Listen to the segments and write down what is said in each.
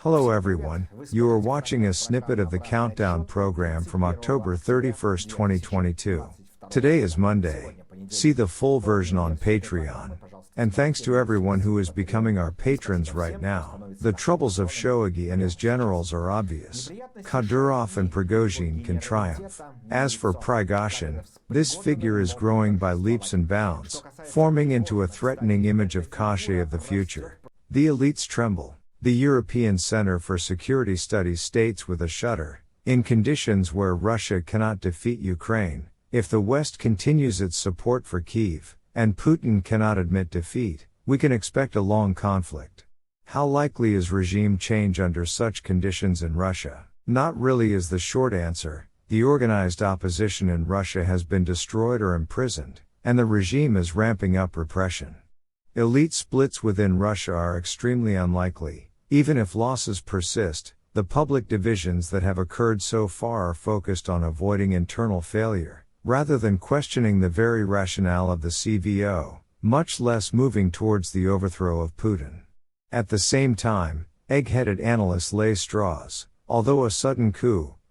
Hello everyone, you are watching a snippet of the countdown program from October 31st, 2022. Today is Monday. See the full version on Patreon. And thanks to everyone who is becoming our patrons right now. The troubles of Shoigu and his generals are obvious. Kadyrov and Prigozhin can triumph. As for Prigozhin, this figure is growing by leaps and bounds, forming into a threatening image of Kashai of the future. The elites tremble. The European Center for Security Studies states with a shudder, in conditions where Russia cannot defeat Ukraine, if the West continues its support for Kyiv, and Putin cannot admit defeat, we can expect a long conflict. How likely is regime change under such conditions in Russia? Not really is the short answer. The organized opposition in Russia has been destroyed or imprisoned, and the regime is ramping up repression. Elite splits within Russia are extremely unlikely. Even if losses persist, the public divisions that have occurred so far are focused on avoiding internal failure, rather than questioning the very rationale of the CVO, much less moving towards the overthrow of Putin. At the same time, egg-headed analysts lay straws. Although a sudden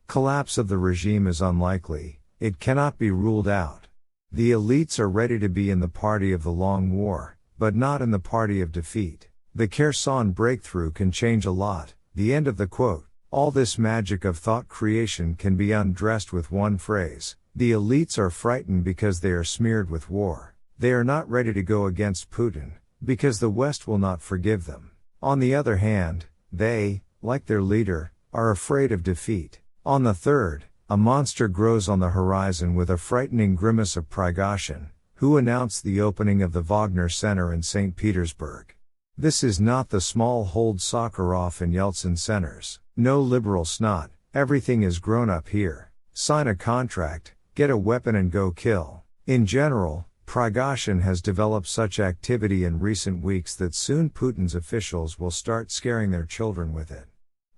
collapse of the regime is unlikely, it cannot be ruled out. The elites are ready to be in the party of the long war, but not in the party of defeat. The Kherson breakthrough can change a lot. The end of the quote. All this magic of thought creation can be undressed with one phrase. The elites are frightened because they are smeared with war. They are not ready to go against Putin, because the West will not forgive them. On the other hand, they, like their leader, are afraid of defeat. On the third, a monster grows on the horizon with a frightening grimace of Prigozhin, who announced the opening of the Wagner Center in St. Petersburg. This is not the small-hold Sakharov and Yeltsin centers. No liberal snot, everything is grown up here. Sign a contract, get a weapon and go kill. In general, Prigozhin has developed such activity in recent weeks that soon Putin's officials will start scaring their children with it.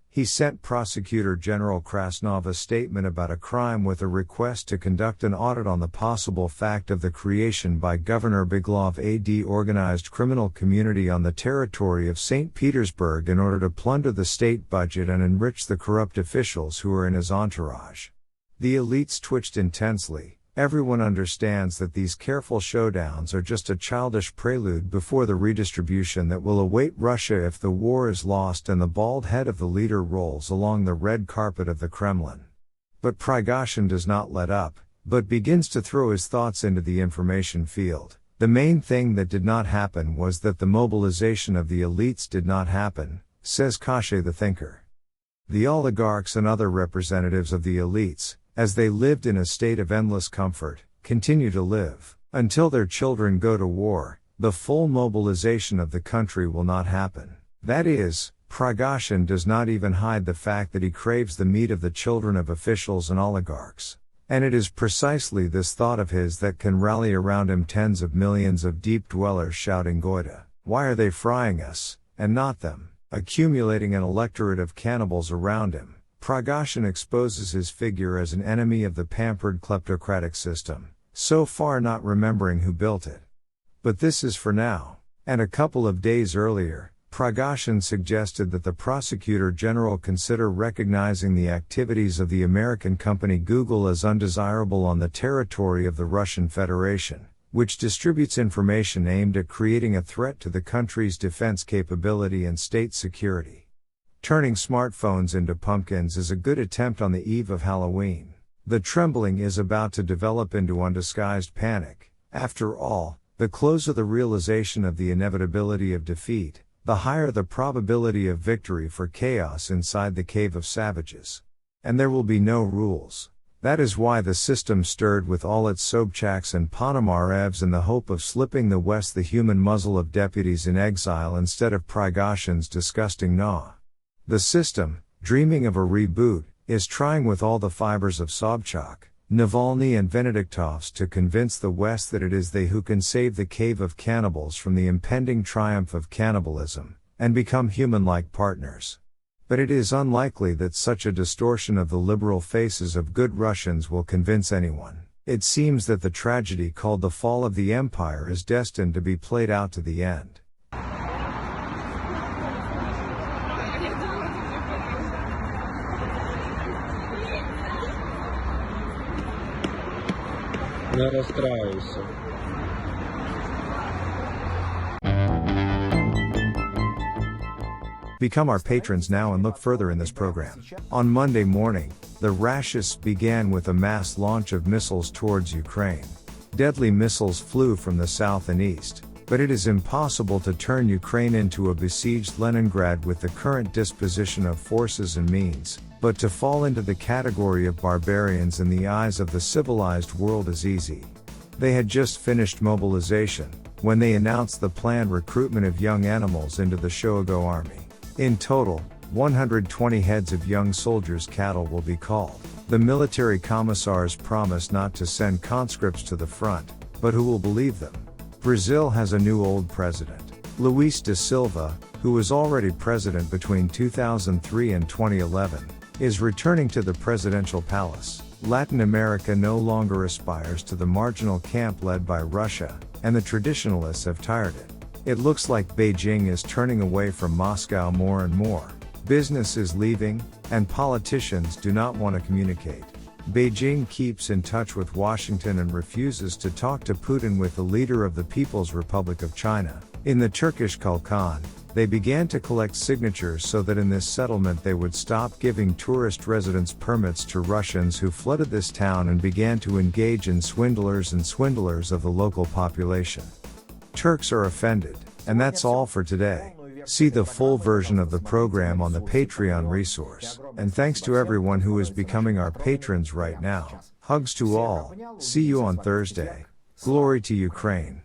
He sent Prosecutor General Krasnov a statement about a crime with a request to conduct an audit on the possible fact of the creation by Governor Byglov a de-organized criminal community on the territory of St. Petersburg in order to plunder the state budget and enrich the corrupt officials who are in his entourage. The elites twitched intensely. Everyone understands that these careful showdowns are just a childish prelude before the redistribution that will await Russia if the war is lost and the bald head of the leader rolls along the red carpet of the Kremlin. But Prigozhin does not let up, but begins to throw his thoughts into the information field. The main thing that did not happen was that the mobilization of the elites did not happen, says Kashai the thinker. The oligarchs and other representatives of the elites, as they lived in a state of endless comfort, continue to live. Until their children go to war, the full mobilization of the country will not happen. That is, Prigozhin does not even hide the fact that he craves the meat of the children of officials and oligarchs. And it is precisely this thought of his that can rally around him tens of millions of deep dwellers shouting Goita, why are they frying us, and not them, accumulating an electorate of cannibals around him. Prigozhin exposes his figure as an enemy of the pampered kleptocratic system, so far not remembering who built it. But this is for now. And a couple of days earlier, Prigozhin suggested that the Prosecutor General consider recognizing the activities of the American company Google as undesirable on the territory of the Russian Federation, which distributes information aimed at creating a threat to the country's defense capability and state security. Turning smartphones into pumpkins is a good attempt on the eve of Halloween. The trembling is about to develop into undisguised panic. After all, the closer the realization of the inevitability of defeat, the higher the probability of victory for chaos inside the cave of savages. And there will be no rules. That is why the system stirred with all its Sobchaks and Ponomarevs in the hope of slipping the West the human muzzle of deputies in exile instead of Prigozhin's disgusting gnaw. The system, dreaming of a reboot, is trying with all the fibers of Sobchak, Navalny and Venediktovs to convince the West that it is they who can save the cave of cannibals from the impending triumph of cannibalism, and become human-like partners. But it is unlikely that such a distortion of the liberal faces of good Russians will convince anyone. It seems that the tragedy called the fall of the empire is destined to be played out to the end. Не расстраивайся. Become our patrons now and look further in this program. On Monday morning, the rashes began with a mass launch of missiles towards Ukraine. Deadly missiles flew from the south and east, but it is impossible to turn Ukraine into a besieged Leningrad with the current disposition of forces and means, but to fall into the category of barbarians in the eyes of the civilized world is easy. They had just finished mobilization, when they announced the planned recruitment of young animals into the Shoigu army. In total, 120 heads of young soldiers' cattle will be called. The military commissars promise not to send conscripts to the front, but who will believe them? Brazil has a new old president. Luiz da Silva, who was already president between 2003 and 2011, is returning to the presidential palace. Latin America no longer aspires to the marginal camp led by Russia, and the traditionalists have tired it. It looks like Beijing is turning away from Moscow more and more. Business is leaving, and politicians do not want to communicate. Beijing keeps in touch with Washington and refuses to talk to Putin with the leader of the People's Republic of China. In the Turkish Kulkan, they began to collect signatures so that in this settlement they would stop giving tourist residence permits to Russians who flooded this town and began to engage in swindlers of the local population. Turks are offended, and that's all for today. See the full version of the program on the Patreon resource, and thanks to everyone who is becoming our patrons right now. Hugs to all, see you on Thursday. Glory to Ukraine.